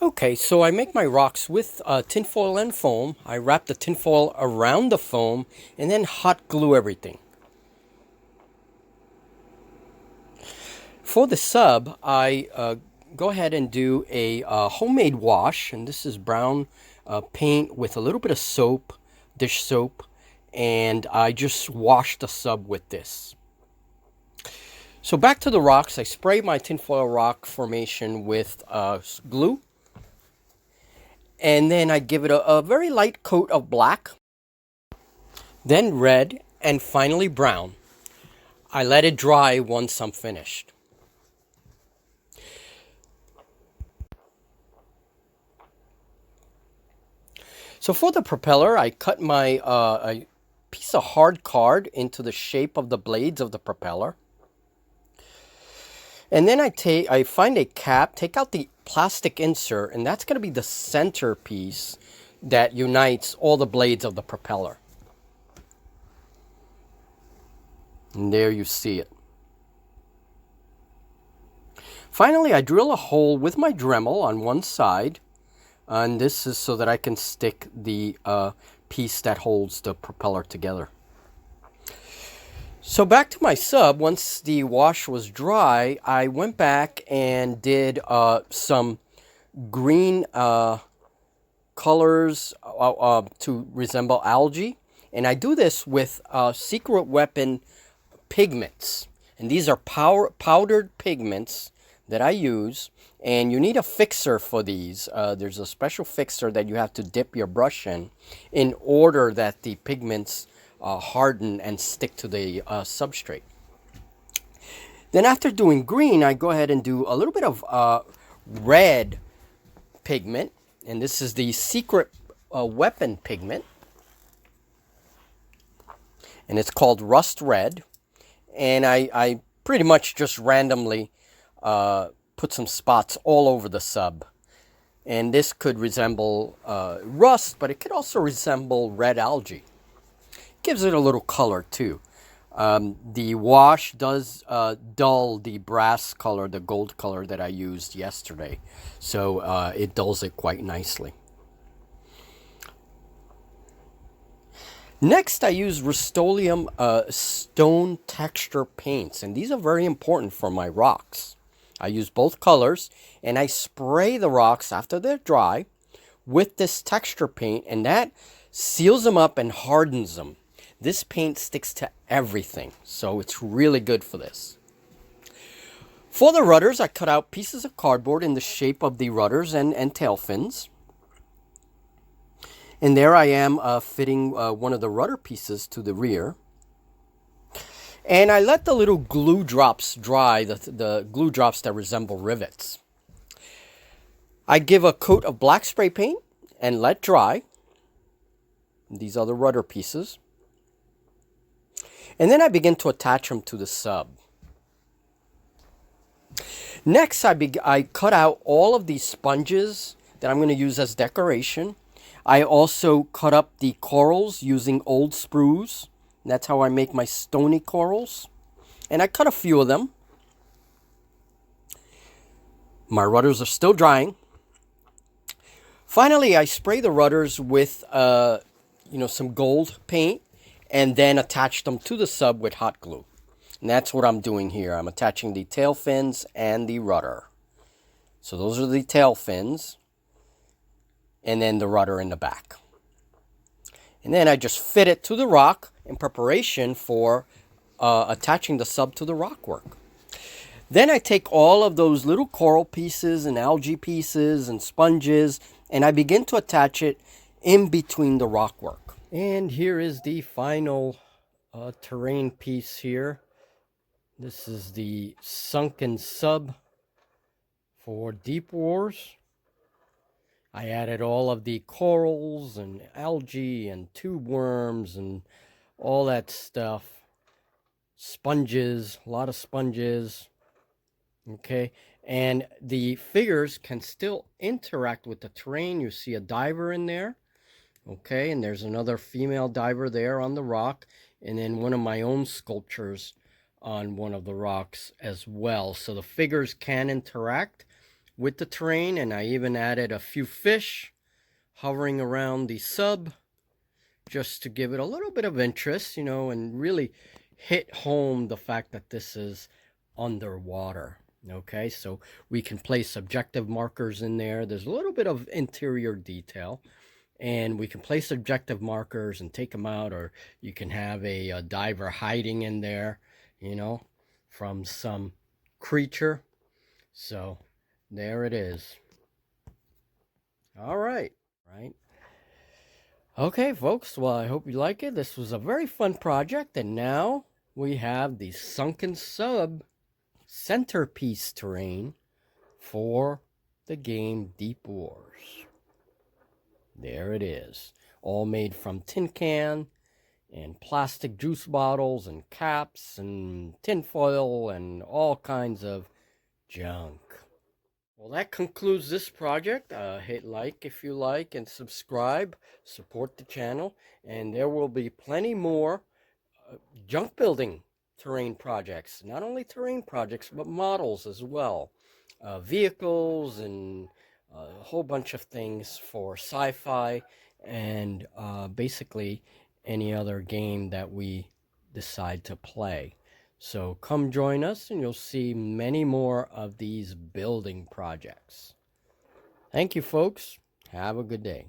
Okay, so I make my rocks with tinfoil and foam. I wrap the tinfoil around the foam and then hot glue everything. For the sub, I go ahead and do a homemade wash, and this is brown paint with a little bit of soap, dish soap, and I just wash the sub with this. So back to the rocks, I spray my tinfoil rock formation with glue, and then I give it a very light coat of black, then red, and finally brown. I let it dry once I'm finished. So for the propeller, I cut my a piece of hard card into the shape of the blades of the propeller. And then I find a cap, take out the plastic insert, and that's going to be the centerpiece that unites all the blades of the propeller. And there you see it. Finally, I drill a hole with my Dremel on one side, and this is so that I can stick the piece that holds the propeller together. So back to my sub, once the wash was dry, I went back and did some green colors to resemble algae. And I do this with Secret Weapon pigments. And these are powdered pigments that I use. And you need a fixer for these. There's a special fixer that you have to dip your brush in order that the pigments harden and stick to the substrate. Then after doing green, I go ahead and do a little bit of red pigment. And this is the Secret Weapon pigment. And it's called Rust Red. And I pretty much just randomly put some spots all over the sub. And this could resemble rust, but it could also resemble red algae. Gives it a little color too. The wash does dull the brass color, the gold color that I used yesterday. So it dulls it quite nicely. Next, I use Rust-Oleum stone texture paints, and these are very important for my rocks. I use both colors, and I spray the rocks after they're dry with this texture paint, and that seals them up and hardens them. This paint sticks to everything, so it's really good for this. For the rudders, I cut out pieces of cardboard in the shape of the rudders and tail fins. And there I am fitting one of the rudder pieces to the rear. And I let the little glue drops dry, the glue drops that resemble rivets. I give a coat of black spray paint and let dry. These are the rudder pieces. And then I begin to attach them to the sub. Next, I cut out all of these sponges that I'm going to use as decoration. I also cut up the corals using old sprues. That's how I make my stony corals. And I cut a few of them. My rudders are still drying. Finally, I spray the rudders with some gold paint and then attach them to the sub with hot glue. And that's what I'm doing here. I'm attaching the tail fins and the rudder. So those are the tail fins. And then the rudder in the back. And then I just fit it to the rock in preparation for attaching the sub to the rock work. Then I take all of those little coral pieces and algae pieces and sponges, and I begin to attach it in between the rock work. And here is the final terrain piece here. This is the sunken sub for Deepwars. I added all of the corals and algae and tube worms and all that stuff. Sponges, a lot of sponges. Okay, and the figures can still interact with the terrain. You see a diver in there. Okay, and there's another female diver there on the rock. And then one of my own sculptures on one of the rocks as well. So the figures can interact with the terrain, and I even added a few fish hovering around the sub just to give it a little bit of interest, and really hit home the fact that this is underwater. Okay, so we can place subjective markers in there. There's a little bit of interior detail, and we can place objective markers and take them out, or you can have a diver hiding in there, from some creature. So there it is. All right. Okay, folks. Well, I hope you like it. This was a very fun project, and now we have the sunken sub centerpiece terrain for the game Deep Wars. There it is, all made from tin can and plastic juice bottles and caps and tinfoil and all kinds of junk. Well, that concludes this project. Hit like if you like and subscribe, support the channel, and there will be plenty more junk building terrain projects. Not only terrain projects, but models as well. Vehicles and a whole bunch of things for sci-fi and basically any other game that we decide to play. So come join us and you'll see many more of these building projects. Thank you, folks. Have a good day.